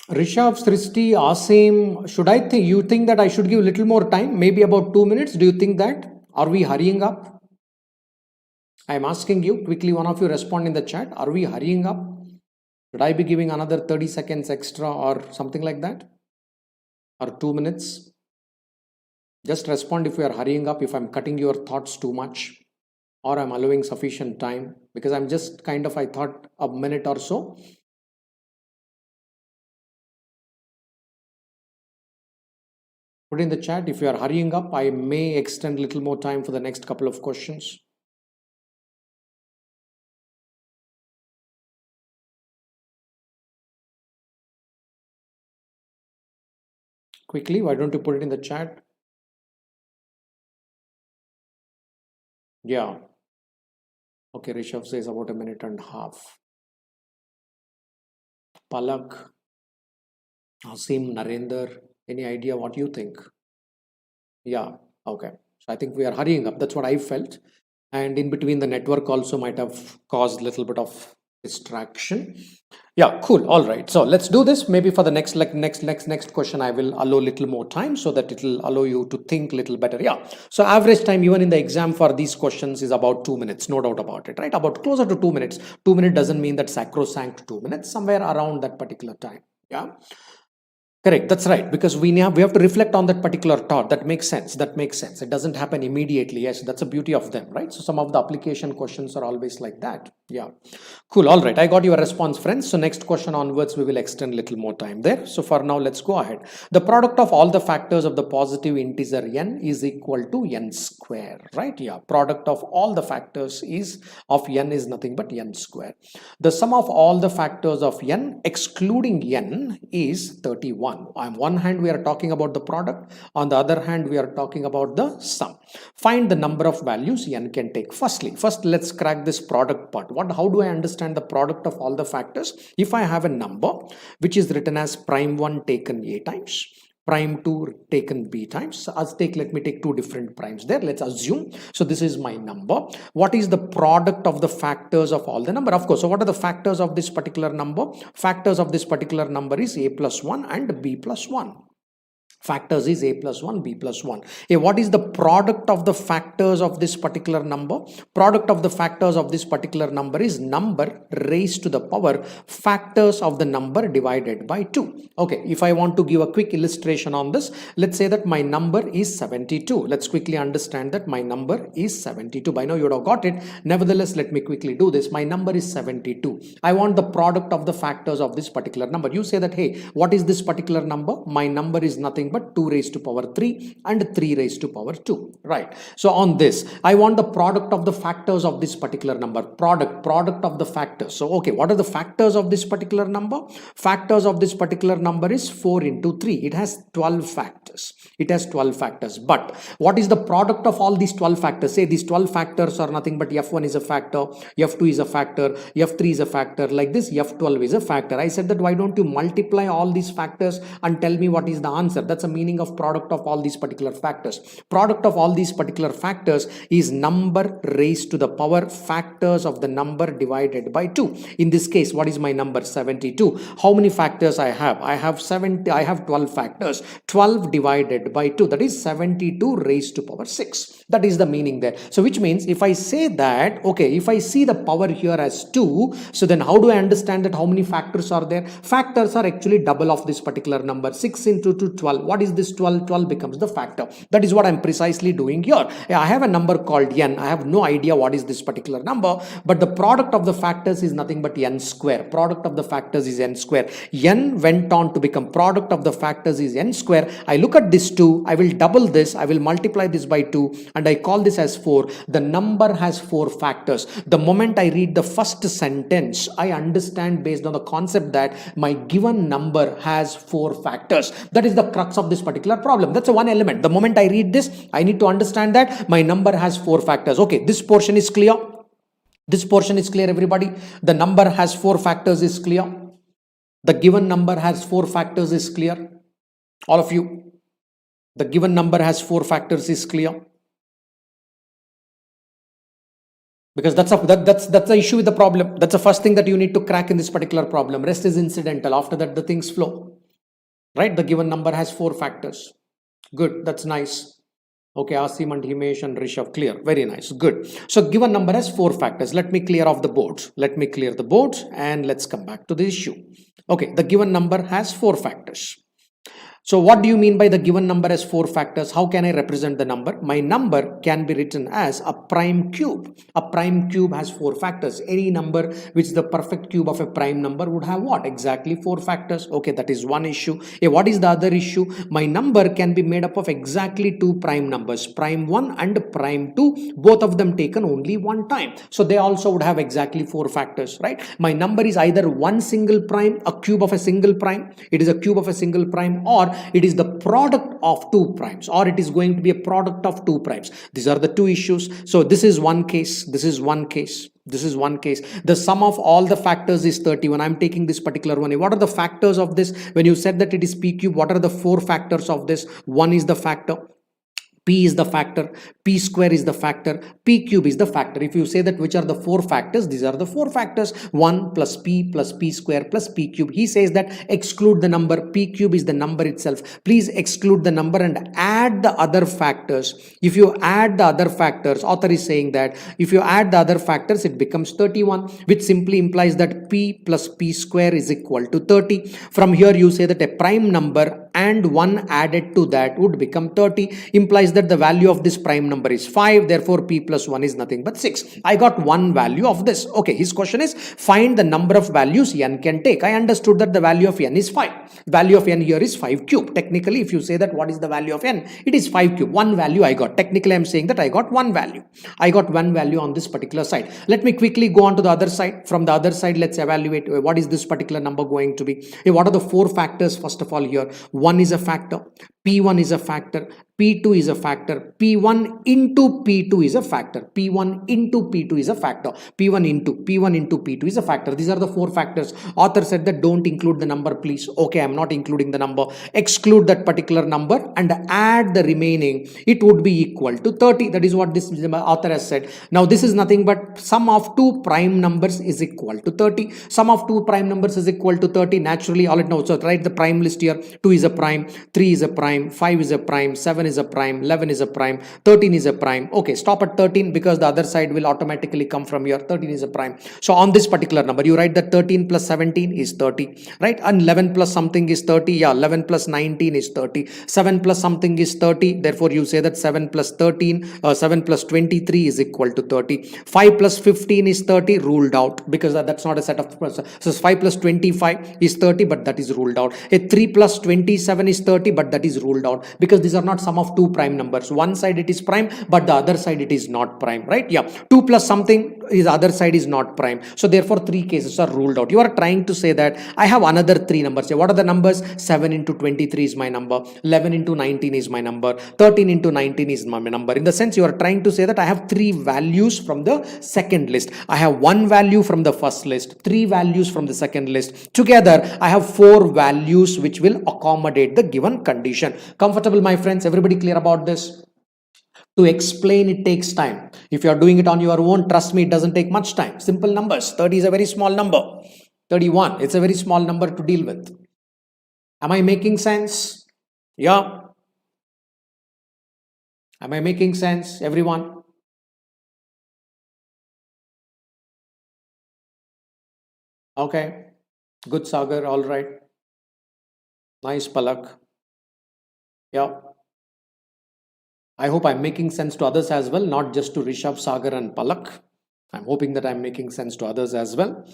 Rishabh, Srishti, Asim, you think that I should give a little more time? Maybe about 2 minutes. Do you think that? Are we hurrying up? I'm asking you quickly, one of you respond in the chat. Are we hurrying up? Should I be giving another 30 seconds extra or something like that? Or 2 minutes? Just respond if we are hurrying up, if I'm cutting your thoughts too much, or I'm allowing sufficient time, because I'm just I thought a minute or so. Put in the chat if you are hurrying up. I may extend a little more time for the next couple of questions. Quickly, why don't you put it in the chat? Yeah. Okay, Rishabh says about a minute and a half. Palak, Asim, Narendra, any idea what you think? Yeah, okay. So I think we are hurrying up. That's what I felt. And in between, the network also might have caused a little bit of distraction. Yeah, cool. All right. So let's do this. Maybe for the next question, I will allow a little more time so that it will allow you to think a little better. Yeah. So average time even in the exam for these questions is about 2 minutes. No doubt about it, right? About closer to 2 minutes. 2 minutes doesn't mean that sacrosanct 2 minutes, somewhere around that particular time. Yeah. Correct, that's right, because we have to reflect on that particular thought. That makes sense. That makes sense. It doesn't happen immediately. Yes, that's the beauty of them, right? So some of the application questions are always like that. Yeah, cool. All right, I got your response, friends. So next question onwards, we will extend a little more time there. So for now, let's go ahead. The product of all the factors of the positive integer n is equal to n square, right? Yeah, product of all the factors of n is nothing but n square. The sum of all the factors of n excluding n is 31. On one hand, we are talking about the product. On the other hand, we are talking about the sum. Find the number of values n can take. First, let's crack this product part. How do I understand the product of all the factors? If I have a number which is written as prime 1 taken a times, prime 2 taken b times. So let me take two different primes there. Let's assume. So this is my number. What is the product of the factors of all the number? Of course. So what are the factors of this particular number? Factors of this particular number is a plus 1 and b plus 1. Factors is a plus 1, b plus 1. What is the product of the factors of this particular number? Product of the factors of this particular number is number raised to the power factors of the number divided by 2. Okay, if I want to give a quick illustration on this, let's say that my number is 72. Let's quickly understand that my number is 72. By now you would have got it. Nevertheless, let me quickly do this. My number is 72. I want the product of the factors of this particular number. You say that, hey, what is this particular number? My number is nothing but but 2 raised to power 3 and 3 raised to power 2, right? So on this, I want the product of the factors of this particular number, product of the factors. So, okay, what are the factors of this particular number? Factors of this particular number is 4 into 3. It has 12 factors. It has 12 factors. But what is the product of all these 12 factors? Say these 12 factors are nothing but F1 is a factor, F2 is a factor, F3 is a factor, like this F12 is a factor. I said that why don't you multiply all these factors and tell me what is the answer? That's the meaning of product of all these particular factors. Product of all these particular factors is number raised to the power factors of the number divided by 2. In this case, what is my number? 72. How many factors I have? I have 12 factors. 12 divided by 2, that is 72 raised to power 6. That is the meaning there. So which means if I say that, okay, if I see the power here as 2, so then how do I understand that how many factors are there? Factors are actually double of this particular number. 6 into 2, 12. What is this 12? 12 becomes the factor. That is what I'm precisely doing here. I have a number called n. I have no idea what is this particular number, but the product of the factors is nothing but n square. Product of the factors is n square. N went on to become product of the factors is n square. I look at this 2. I will double this. I will multiply this by 2 and I call this as 4. The number has 4 factors. The moment I read the first sentence, I understand based on the concept that my given number has 4 factors. That is the crux of this particular problem. That's one element. The moment I read this, I need to understand that my number has 4 factors. Okay, this portion is clear. This portion is clear, everybody. The number has 4 factors is clear. The given number has 4 factors is clear. All of you, the given number has 4 factors is clear. Because that's the issue with the problem. That's the first thing that you need to crack in this particular problem. Rest is incidental. After that, the things flow. Right? The given number has 4 factors. Good. That's nice. Okay, Asim and Himesh and Rishabh, clear. Very nice. Good. So given number has 4 factors. Let me clear off the boards. Let me clear the boards and let's come back to the issue. Okay, the given number has 4 factors. So what do you mean by the given number as 4 factors? How can I represent the number? My number can be written as a prime cube. A prime cube has 4 factors. Any number which is the perfect cube of a prime number would have what? Exactly 4 factors. Okay, that is one issue. What is the other issue? My number can be made up of exactly 2 prime numbers, prime 1 and prime 2, both of them taken only one time. So they also would have exactly 4 factors, right? My number is either one single prime, a cube of a single prime, it is a cube of a single prime, or it is the product of 2 primes, or it is going to be a product of 2 primes. These are the 2 issues. So this is one case, this is one case, this is one case. The sum of all the factors is 31. I'm taking this particular one. What are the factors of this? When you said that it is p cube, what are the 4 factors of this? 1 is the factor, p is the factor, p square is the factor, p cube is the factor. If you say that which are the 4 factors, these are the 4 factors. 1 plus p square plus p cube. He says that exclude the number. P cube is the number itself. Please exclude the number and add the other factors. If you add the other factors, author is saying that if you add the other factors, it becomes 31, which simply implies that p plus p square is equal to 30. From here you say that a prime number and 1 added to that would become 30, implies that the value of this prime number is 5, therefore p plus 1 is nothing but 6. I got one value of this. Okay, his question is find the number of values n can take. I understood that the value of n is 5. Value of n here is 5 cube. Technically, if you say that what is the value of n, it is 5 cube. One value I got. Technically, I'm saying that I got one value. I got one value on this particular side. Let me quickly go on to the other side. From the other side, let's evaluate what is this particular number going to be. What are the 4 factors? First of all, here 1 is a factor, p1 is a factor, p2 is a factor, p1 into p2 is a factor, p1 into p2 is a factor, p1 into p2 is a factor. These are the 4 factors. Author said that don't include the number, please. Okay, I'm not including the number. Exclude that particular number and add the remaining. It would be equal to 30. That is what this author has said. Now this is nothing but sum of 2 prime numbers is equal to 30. Sum of 2 prime numbers is equal to 30. Naturally, all it knows. So write the prime list here. 2 is a prime, 3 is a prime, 5 is a prime, 7 is a prime, 11 is a prime, 13 is a prime. Okay, stop at 13 because the other side will automatically come from here. 13 is a prime. So on this particular number, you write that 13 plus 17 is 30, right? And 11 plus something is 30. Yeah, 11 plus 19 is 30. 7 plus something is 30. Therefore, you say that 7 plus 13, 7 plus 23 is equal to 30. 5 plus 15 is 30, ruled out because that's not a set of. So 5 plus 25 is 30, but that is ruled out. A 3 plus 27 is 30, but that is is ruled out because these are not sum of two prime numbers. One side it is prime, but the other side it is not prime, right? Yeah, 2 plus something is other side is not prime. So therefore 3 cases are ruled out. You are trying to say that I have another 3 numbers. What are the numbers? 7 into 23 is my number, 11 into 19 is my number, 13 into 19 is my number. In the sense you are trying to say that I have 3 values from the second list. I have 1 value from the first list, 3 values from the second list. Together I have 4 values which will accommodate the given condition. Comfortable, my friends? Everybody clear about this? To explain it takes time. If you are doing it on your own, trust me, it doesn't take much time. Simple numbers. 30 is a very small number. 31, it's a very small number to deal with. Am I making sense? Yeah. Am I making sense, everyone? Okay. Good, Sagar. All right. Nice, Palak. Yeah. I hope I'm making sense to others as well, not just to Rishabh, Sagar and Palak. I'm hoping that I'm making sense to others as well.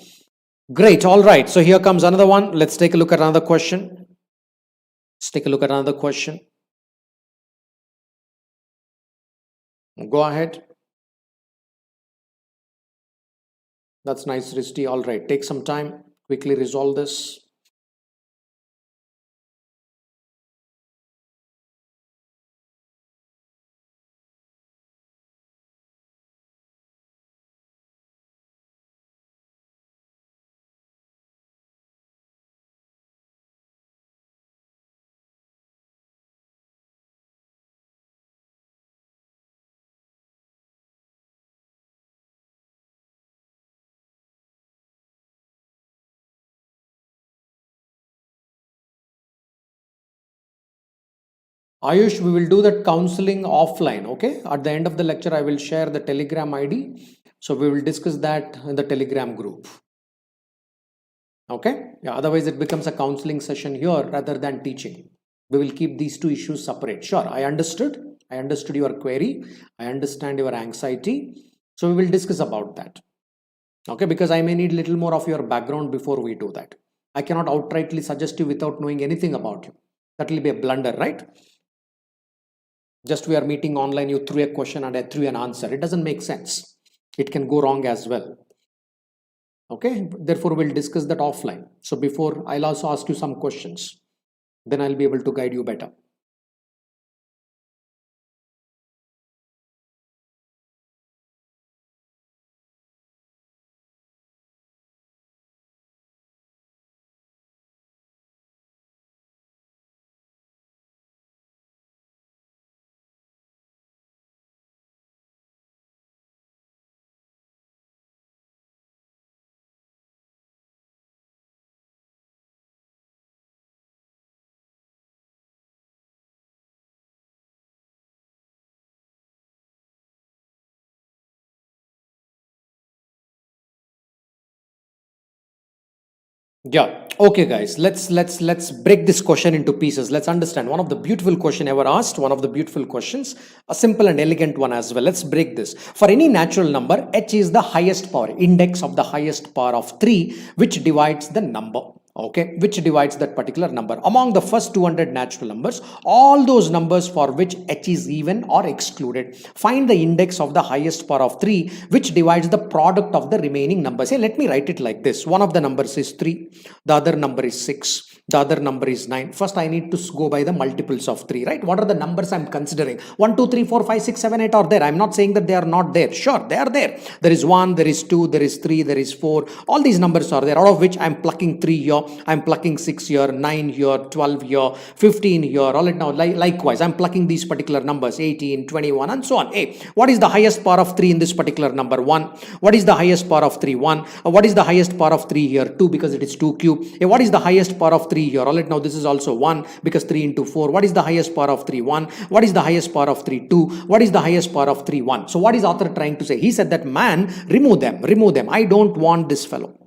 Great. All right. So here comes another one. Let's take a look at another question. Let's take a look at another question. Go ahead. That's nice, Risti. All right. Take some time. Quickly resolve this. Ayush, we will do that counseling offline, okay? At the end of the lecture, I will share the Telegram ID. So we will discuss that in the Telegram group. Okay? Yeah, otherwise it becomes a counseling session here rather than teaching. We will keep these two issues separate. Sure, I understood. I understood your query. I understand your anxiety. So we will discuss about that. Okay, because I may need a little more of your background before we do that. I cannot outrightly suggest you without knowing anything about you. That will be a blunder, right? Just we are meeting online, you threw a question and I threw an answer. It doesn't make sense. It can go wrong as well. Okay, therefore we'll discuss that offline. So before, I'll also ask you some questions. Then I'll be able to guide you better. Yeah. Okay, guys. Let's break this question into pieces. Let's understand one of the beautiful question ever asked. One of the beautiful questions, a simple and elegant one as well. Let's break this. For any natural number, h is the highest power, index of the highest power of 3, which divides the number. Okay, which divides that particular number among the first 200 natural numbers, all those numbers for which h is even or excluded. Find the index of the highest power of 3 which divides the product of the remaining numbers. Hey, let me write it like this. One of the numbers is 3, the other number is 6, the other number is 9. First I need to go by the multiples of 3, right? What are the numbers I'm considering? 1 2 3 4 5 6 7 8 are there. I'm not saying that they are not there. Sure, they are there. There is 1, there is 2, there is 3, there is 4. All these numbers are there, out of which I'm plucking 3 here, I'm plucking 6 here, 9 here, 12 here, 15 here. All right, now likewise I'm plucking these particular numbers, 18, 21 and so on. Hey, what is the highest power of 3 in this particular number? 1. What is the highest power of 3? 1. What is the highest power of 3 here? 2, because it is 2 cube. Hey, what is the highest power of 3 here? All right, now this is also 1 because 3 into 4. What is the highest power of 3? 1. What is the highest power of 3? 2. What is the highest power of 3? 1. So what is author trying to say? He said that, man, remove them. I don't want this fellow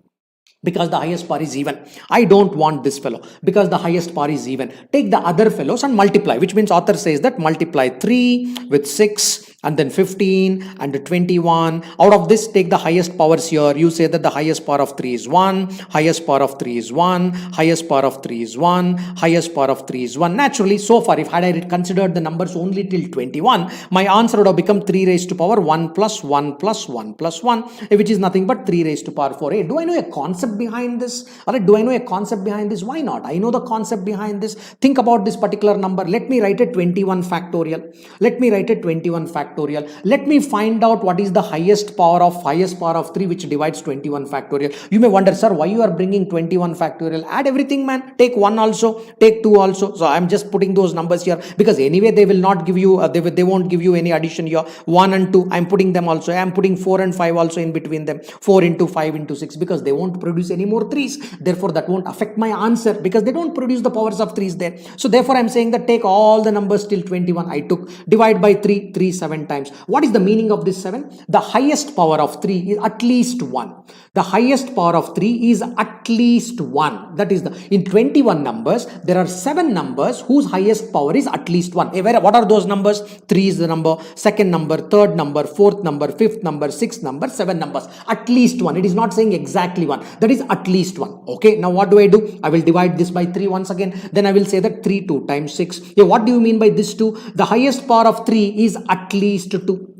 because the highest power is even. I don't want this fellow because the highest power is even. Take the other fellows and multiply, which means author says that multiply 3 with 6 and then 15 and 21. Out of this, take the highest powers here. You say that the highest power of 3 is 1, highest power of 3 is 1, highest power of 3 is 1, highest power of 3 is 1. Naturally, so far, if had I considered the numbers only till 21, my answer would have become 3 raised to power 1 plus 1 plus 1 plus 1, which is nothing but 3 raised to power 4a. Do I know a concept behind this? Alright, do I know a concept behind this? Why not? I know the concept behind this. Think about this particular number. Let me write a 21 factorial. Let me write a 21 factorial. Let me find out what is the highest power of 3 which divides 21 factorial. You may wonder, sir, why you are bringing 21 factorial? Add everything, man. Take 1 also, take 2 also. So I'm just putting those numbers here because anyway they will not give you, they won't give you any addition here. 1 and 2, I'm putting them also. I'm putting 4 and 5 also in between them. 4 into 5 into 6 because they won't produce any more 3s. Therefore, that won't affect my answer because they don't produce the powers of 3s there. So therefore, I'm saying that take all the numbers till 21. I took divide by 3, 7 times. What is the meaning of this 7? The highest power of 3 is at least 1. The highest power of 3 is at least 1. That is in 21 numbers, there are 7 numbers whose highest power is at least 1. What are those numbers? 3 is the number, second number, third number, fourth number, fifth number, sixth number, 7 numbers. At least 1. It is not saying exactly 1. That is at least 1. Okay. Now what do? I will divide this by 3 once again. Then I will say that 3 2 times 6. Yeah, what do you mean by this 2? The highest power of 3 is at least 2.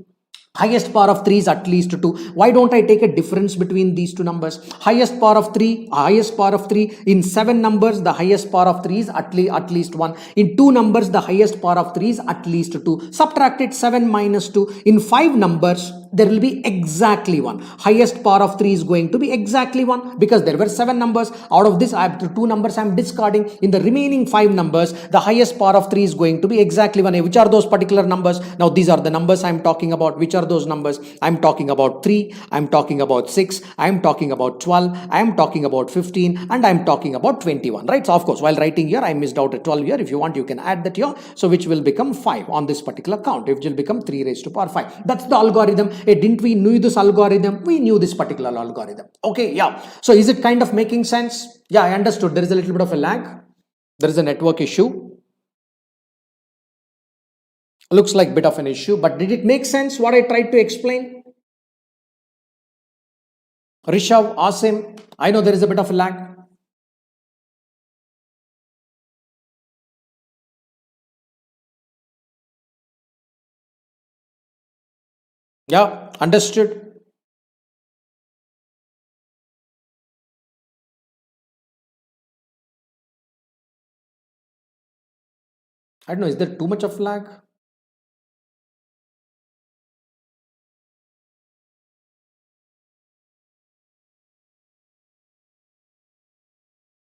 Highest power of 3 is at least 2. Why don't I take a difference between these two numbers? Highest power of 3 in 7 numbers, the highest power of 3 is at least 1. In 2 numbers, the highest power of 3 is at least 2. Subtract it, 7 minus 2. In 5 numbers, there will be exactly 1. Highest power of 3 is going to be exactly 1 because there were 7 numbers. Out of this, I have 2 numbers I am discarding. In the remaining 5 numbers, the highest power of 3 is going to be exactly 1. Which are those particular numbers? Now, these are the numbers I am talking about. Which are those numbers? I am talking about 3, I am talking about 6, I am talking about 12, I am talking about 15, and I am talking about 21, right? So, of course, while writing here, I missed out a 12 here. If you want, you can add that here. So, which will become 5 on this particular count, which will become 3 raised to power 5. That's the algorithm. Didn't we knew this algorithm? We knew this particular algorithm. Okay, yeah. So, is it kind of making sense? Yeah, I understood. There is a little bit of a lag. There is a network issue. Looks like a bit of an issue, but did it make sense what I tried to explain? Rishav, Asim, I know there is a bit of a lag. Yeah, understood. I don't know, is there too much of lag?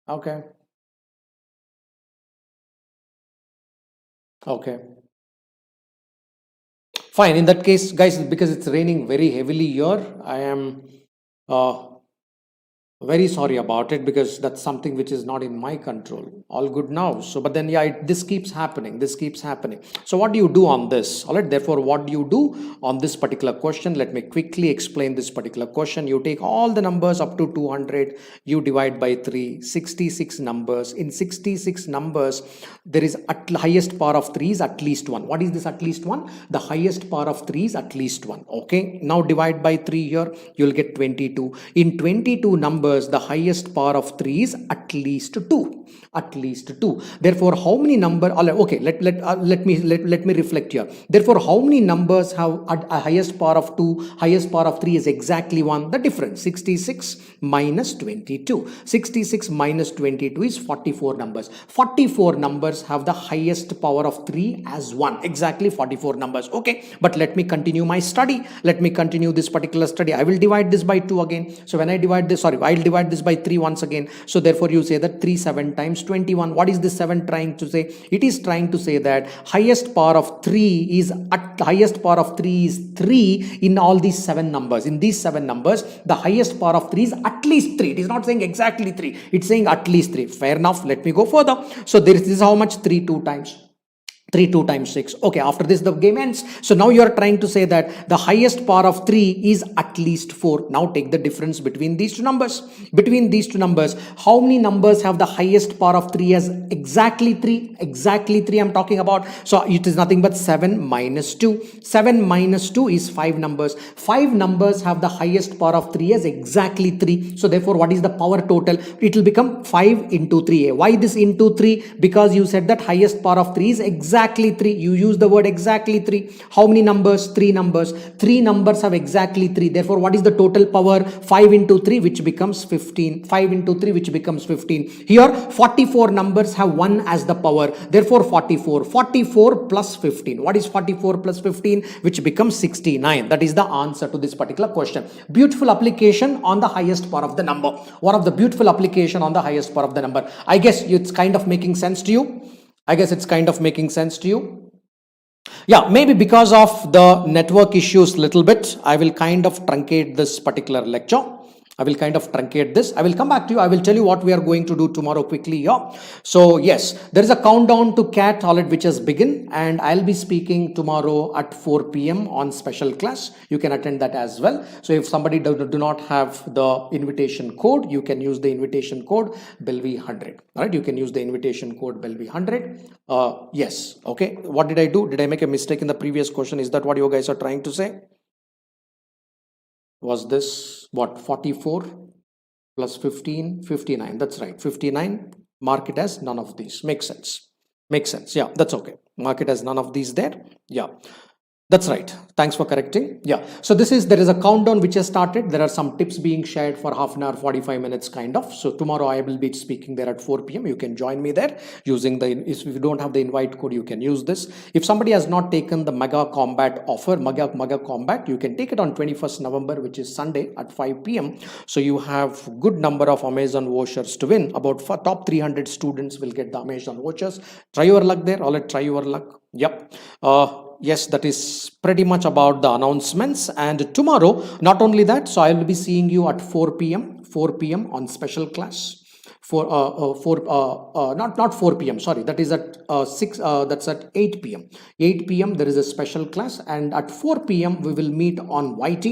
Okay. Okay. Fine. In that case, guys, because it's raining very heavily here, I am very sorry about it because that's something which is not in my control. All good now. So, but then, yeah, this keeps happening. This keeps happening. So, what do you do on this? All right. Therefore, what do you do on this particular question? Let me quickly explain this particular question. You take all the numbers up to 200. You divide by 3. 66 numbers. In 66 numbers, there is highest power of 3 is at least 1. What is this at least 1? The highest power of 3 is at least 1. Okay. Now, divide by 3 here. You'll get 22. In 22 numbers, the highest power of 3 is at least 2. At least 2. Therefore, how many numbers? Okay, let me reflect here. Therefore, how many numbers have a highest power of 2? Highest power of 3 is exactly 1. The difference, 66 minus 22. 66 minus 22 is 44 numbers. 44 numbers have the highest power of 3 as 1. Exactly 44 numbers. Okay, but let me continue my study. Let me continue this particular study. I will divide this by 2 again. So when I divide this, I'll divide this by 3 once again. So therefore, you say that 3 7 times 21. What is this 7 trying to say? It is trying to say that highest power of 3 is 3 in all these 7 numbers. In these 7 numbers, the highest power of 3 is at least 3. It is not saying exactly 3. It's saying at least 3. Fair enough. Let me go further. So this is how much? 3 2 times. 3 2 times 6. Okay, after this the game ends. So now you are trying to say that the highest power of 3 is at least 4. Now take the difference between these two numbers. Between these two numbers, how many numbers have the highest power of 3 as exactly 3? Exactly 3 I'm talking about. So it is nothing but 7 minus 2. 7 minus 2 is 5 numbers. 5 numbers have the highest power of 3 as exactly 3. So therefore, what is the power total? It will become 5 into 3a. Why this into 3? Because you said that highest power of 3 is exactly 3. You use the word exactly 3. How many numbers? 3 numbers. 3 numbers have exactly 3. Therefore, what is the total power? 5 into 3, which becomes 15. 5 into 3, which becomes 15. Here 44 numbers have 1 as the power. Therefore 44 plus 15. What is 44 plus 15? Which becomes 69. That is the answer to this particular question. Beautiful application on the highest power of the number. One of the beautiful application on the highest power of the number. I guess it's kind of making sense to you. Yeah, maybe because of the network issues little bit, I will kind of truncate this particular lecture. I will come back to you. I will tell you what we are going to do tomorrow quickly here. So yes, there is a countdown to CAT already which has begun, and I'll be speaking tomorrow at 4 p.m. on special class. You can attend that as well. So if somebody do not have the invitation code, you can use the invitation code Belvi 100. Right? You can use the invitation code Belvi 100. Yes. Okay. What did I do? Did I make a mistake in the previous question? Is that what you guys are trying to say? Was this what? 44 plus 15, 59. That's right. 59. Mark it as none of these. Makes sense. Yeah, that's okay. Mark it as none of these there. Yeah. That's right. Thanks for correcting. Yeah. So there is a countdown which has started. There are some tips being shared for half an hour, 45 minutes kind of. So tomorrow I will be speaking there at 4 p.m. You can join me there using if you don't have the invite code, you can use this. If somebody has not taken the Mega Combat offer, Mega Combat, you can take it on 21st November, which is Sunday at 5 p.m. So you have good number of Amazon vouchers to win. About top 300 students will get the Amazon vouchers. Try your luck there. Try your luck. Yep. Yes, that is pretty much about the announcements. And tomorrow, not only that, so I will be seeing you at 4 p.m. on special class. Not 4 p.m. Sorry, that is at 6. That's at 8 p.m. 8 p.m. there is a special class, and at 4 p.m. we will meet on YT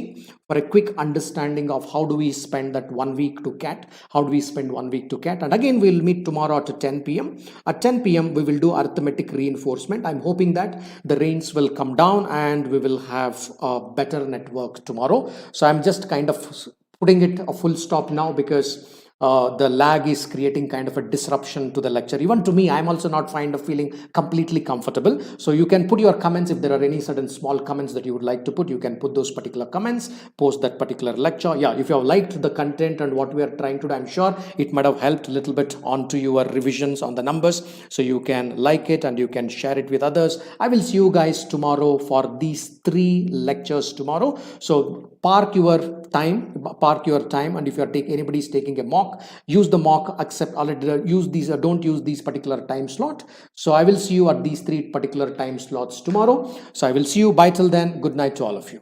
for a quick understanding of how do we spend that 1 week to CAT. And again, we will meet tomorrow at 10 p.m. At 10 p.m. we will do arithmetic reinforcement. I'm hoping that the rains will come down and we will have a better network tomorrow. So I'm just kind of putting it a full stop now because the lag is creating kind of a disruption to the lecture. Even to me, I'm also not feeling completely comfortable. So you can put your comments. If there are any certain small comments that you would like to put, you can put those particular comments, post that particular lecture. Yeah, if you have liked the content and what we are trying to do, I'm sure it might have helped a little bit onto your revisions on the numbers. So you can like it and you can share it with others. I will see you guys tomorrow for these 3 lectures tomorrow. So park your time, and if anybody's taking a mock, use the mock, don't use these particular time slot. So I will see you at these 3 particular time slots tomorrow. So I will see you. Bye till then. Good night to all of you.